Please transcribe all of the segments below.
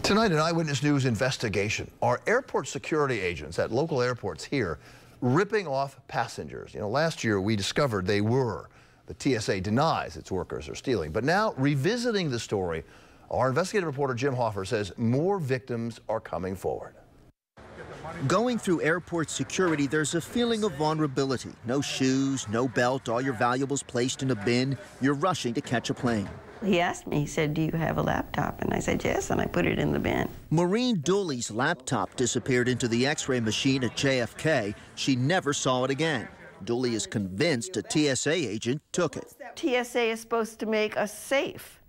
Tonight, an Eyewitness News investigation. Are airport security agents at local airports here ripping off passengers? You know, last year we discovered they were. The TSA denies its workers are stealing. But now, revisiting the story, our investigative reporter Jim Hoffer says more victims are coming forward. Going through airport security, there's a feeling of vulnerability. No shoes, no belt, all your valuables placed in a bin. You're rushing to catch a plane. He asked me, he said, "Do you have a laptop?" And I said, "Yes," and I put it in the bin. Maureen Dooley's laptop disappeared into the X-ray machine at JFK. She never saw it again. Dooley is convinced a TSA agent took it. TSA is supposed to make us safe.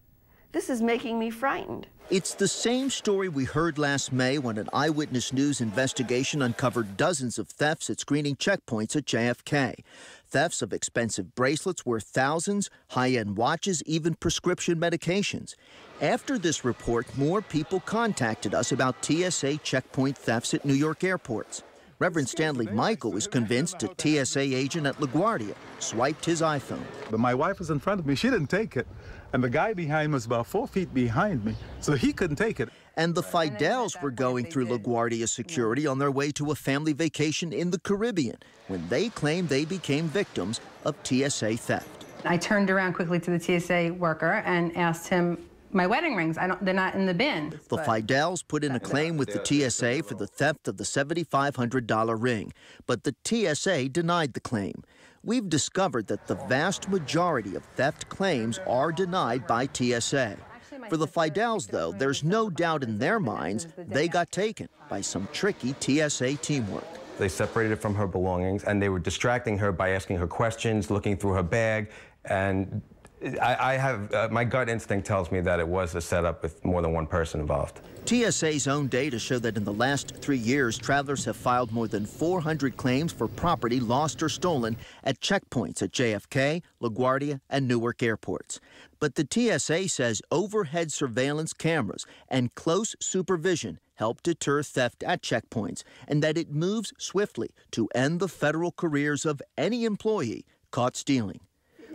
This is making me frightened. It's the same story we heard last May when an Eyewitness News investigation uncovered dozens of thefts at screening checkpoints at JFK. Thefts of expensive bracelets worth thousands, high-end watches, even prescription medications. After this report, more people contacted us about TSA checkpoint thefts at New York airports. Reverend Stanley Michael was convinced a TSA agent at LaGuardia swiped his iPhone. But my wife was in front of me. She didn't take it. And the guy behind me was about 4 feet behind me, so he couldn't take it. And the Fidels were going through LaGuardia security on their way to a family vacation in the Caribbean when they claimed they became victims of TSA theft. I turned around quickly to the TSA worker and asked him, "My wedding rings, they're not in the bin." The Fidels put in a claim with the TSA for the theft of the $7,500 ring, but the TSA denied the claim. We've discovered that the vast majority of theft claims are denied by TSA. For the Fidels, though, there's no doubt in their minds they got taken by some tricky TSA teamwork. They separated from her belongings, and they were distracting her by asking her questions, looking through her bag, and my gut instinct tells me that it was a setup with more than one person involved. TSA's own data show that in the last 3 years, travelers have filed more than 400 claims for property lost or stolen at checkpoints at JFK, LaGuardia, and Newark airports. But the TSA says overhead surveillance cameras and close supervision help deter theft at checkpoints, and that it moves swiftly to end the federal careers of any employee caught stealing.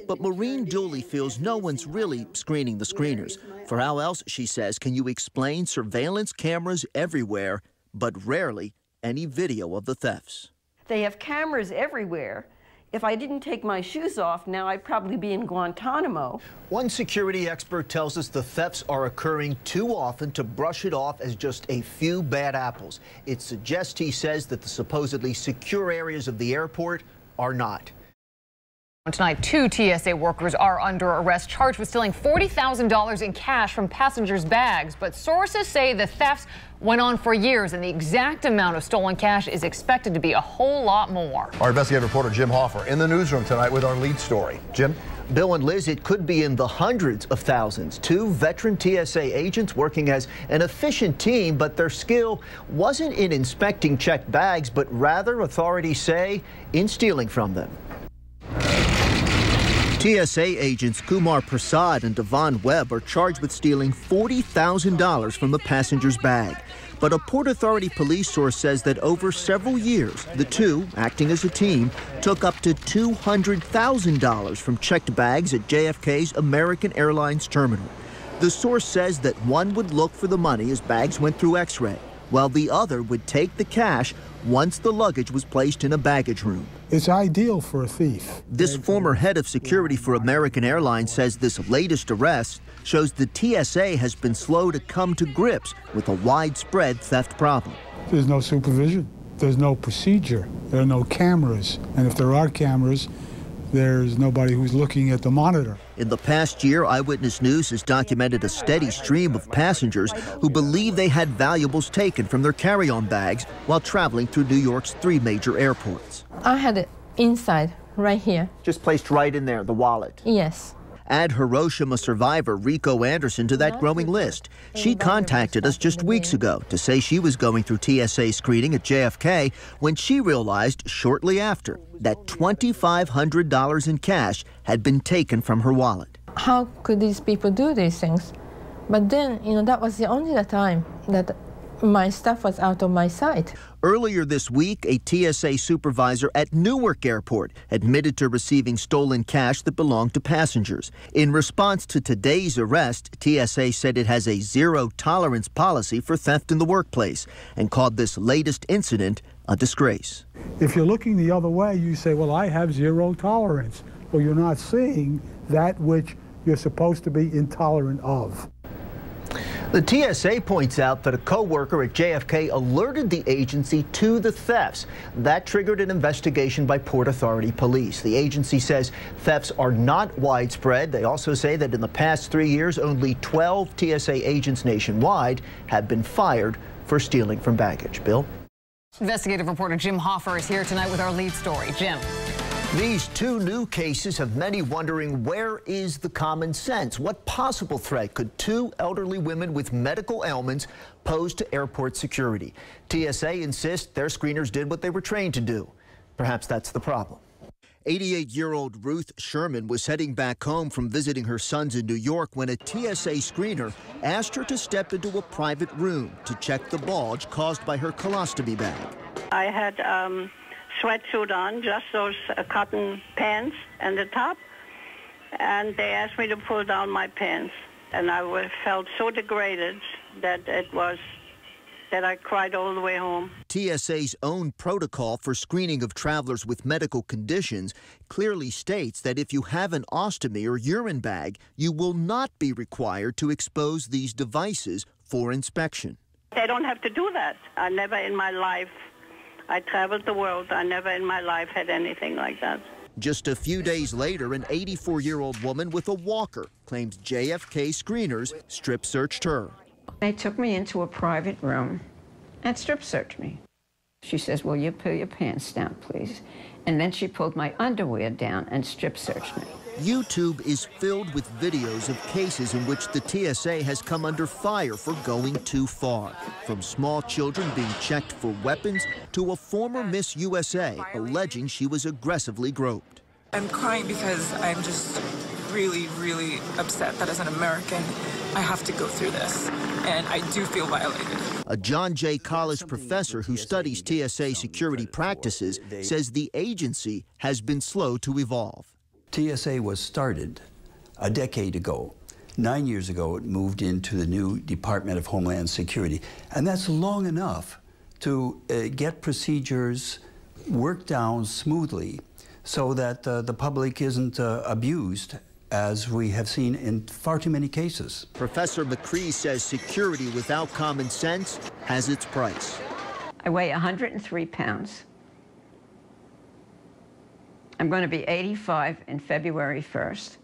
But Maureen Dooley feels no one's really screening the screeners. For how else, she says, can you explain surveillance cameras everywhere, but rarely any video of the thefts? They have cameras everywhere. If I didn't take my shoes off, now I'd probably be in Guantanamo. One security expert tells us the thefts are occurring too often to brush it off as just a few bad apples. It suggests, he says, that the supposedly secure areas of the airport are not. Tonight, 2 TSA workers are under arrest, charged with stealing $40,000 in cash from passengers' bags. But sources say the thefts went on for years, and the exact amount of stolen cash is expected to be a whole lot more. Our investigative reporter Jim Hoffer in the newsroom tonight with our lead story. Jim? Bill and Liz, it could be in the hundreds of thousands. 2 veteran TSA agents working as an efficient team, but their skill wasn't in inspecting checked bags, but rather, authorities say, in stealing from them. TSA agents Kumar Prasad and Devon Webb are charged with stealing $40,000 from a passenger's bag. But a Port Authority police source says that over several years, the 2, acting as a team, took up to $200,000 from checked bags at JFK's American Airlines terminal. The source says that one would look for the money as bags went through X-ray, while the other would take the cash once the luggage was placed in a baggage room. It's ideal for a thief. This former head of security for American Airlines says this latest arrest shows the TSA has been slow to come to grips with a widespread theft problem. There's no supervision. There's no procedure. There are no cameras. And if there are cameras, there's nobody who's looking at the monitor. In the past year, Eyewitness News has documented a steady stream of passengers who believe they had valuables taken from their carry-on bags while traveling through New York's 3 major airports. I had it inside, right here. Just placed right in there, the wallet? Yes. Add Hiroshima survivor Rico Anderson to that growing list. She contacted us just weeks ago to say she was going through TSA screening at JFK when she realized shortly after that $2,500 in cash had been taken from her wallet. How could these people do these things? But then, that was the only time that My stuff was out of my sight. Earlier this week, a TSA supervisor at Newark Airport admitted to receiving stolen cash that belonged to passengers. In response to today's arrest, TSA said it has a zero-tolerance policy for theft in the workplace and called this latest incident a disgrace. If you're looking the other way, you say, well, I have zero tolerance. Well, you're not seeing that which you're supposed to be intolerant of. The TSA points out that a co-worker at JFK alerted the agency to the thefts. That triggered an investigation by Port Authority police. The agency says thefts are not widespread. They also say that in the past 3 years, only 12 TSA agents nationwide have been fired for stealing from baggage. Bill? Investigative reporter Jim Hoffer is here tonight with our lead story. Jim. These two new cases have many wondering, where is the common sense? What possible threat could two elderly women with medical ailments pose to airport security? TSA insists their screeners did what they were trained to do. Perhaps that's the problem. 88-year-old Ruth Sherman was heading back home from visiting her sons in New York when a TSA screener asked her to step into a private room to check the bulge caused by her colostomy bag. I had sweatsuit on, just those cotton pants and the top, and they asked me to pull down my pants, and I felt so degraded that I cried all the way home. TSA's own protocol for screening of travelers with medical conditions clearly states that if you have an ostomy or urine bag, you will not be required to expose these devices for inspection. They don't have to do that. I never in my life, I traveled the world, I never in my life had anything like that. Just a few days later, an 84-year-old woman with a walker claims JFK screeners strip searched her. They took me into a private room and strip searched me. She says, "Will you pull your pants down, please?" And then she pulled my underwear down and strip searched me. YouTube is filled with videos of cases in which the TSA has come under fire for going too far. From small children being checked for weapons to a former Miss USA alleging she was aggressively groped. I'm crying because I'm just really, really upset that as an American, I have to go through this, and I do feel violated. A John Jay College professor who studies TSA security practices says the agency has been slow to evolve. TSA was started a decade ago. 9 years ago, it moved into the new Department of Homeland Security. And that's long enough to get procedures worked down smoothly so that the public isn't abused, as we have seen in far too many cases. Professor McCree says security without common sense has its price. I weigh 103 pounds. I'm going to be 85 in February 1st.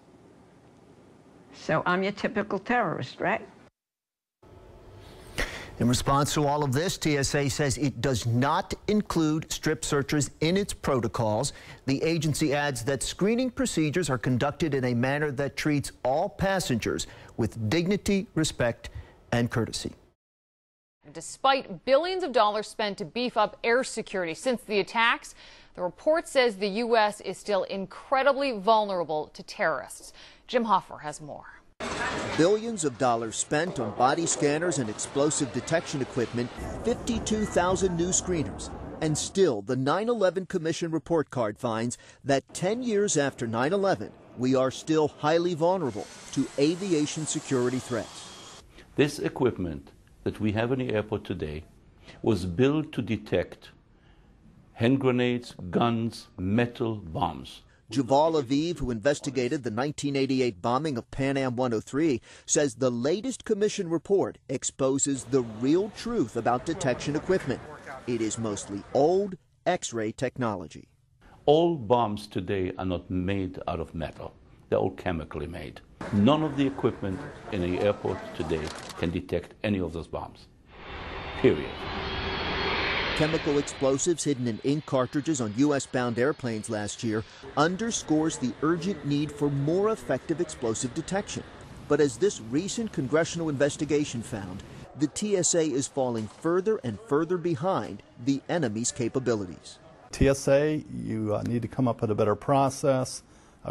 So I'm your typical terrorist, right? In response to all of this, TSA says it does not include strip searches in its protocols. The agency adds that screening procedures are conducted in a manner that treats all passengers with dignity, respect, and courtesy. Despite billions of dollars spent to beef up air security since the attacks, the report says the U.S. is still incredibly vulnerable to terrorists. Jim Hoffer has more. Billions of dollars spent on body scanners and explosive detection equipment, 52,000 new screeners. And still, the 9/11 Commission report card finds that 10 years after 9/11, we are still highly vulnerable to aviation security threats. This equipment that we have in the airport today was built to detect hand grenades, guns, metal, bombs. Juval Aviv, who investigated the 1988 bombing of Pan Am 103, says the latest commission report exposes the real truth about detection equipment. It is mostly old X-ray technology. All bombs today are not made out of metal. They're all chemically made. None of the equipment in the airport today can detect any of those bombs. Period. Chemical explosives hidden in ink cartridges on U.S.-bound airplanes last year underscores the urgent need for more effective explosive detection. But as this recent congressional investigation found, the TSA is falling further and further behind the enemy's capabilities. TSA, you need to come up with a better process.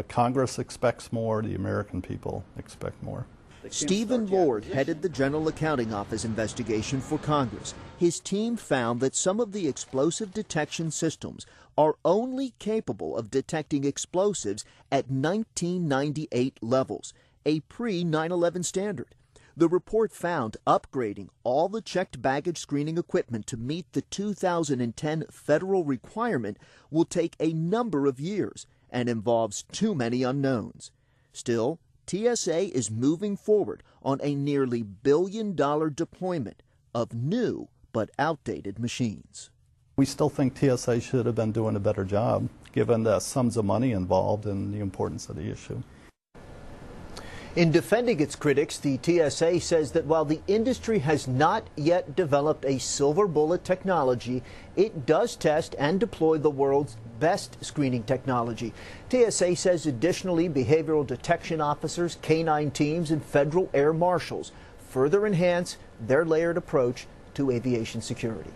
Congress expects more. The American people expect more. Stephen Lord headed the General Accounting Office investigation for Congress. His team found that some of the explosive detection systems are only capable of detecting explosives at 1998 levels, a pre-9/11 standard. The report found upgrading all the checked baggage screening equipment to meet the 2010 federal requirement will take a number of years and involves too many unknowns. Still, TSA is moving forward on a nearly $1 billion deployment of new but outdated machines. We still think TSA should have been doing a better job, given the sums of money involved and the importance of the issue. In defending its critics, the TSA says that while the industry has not yet developed a silver bullet technology, it does test and deploy the world's best screening technology. TSA says additionally, behavioral detection officers, canine teams, and federal air marshals further enhance their layered approach to aviation security.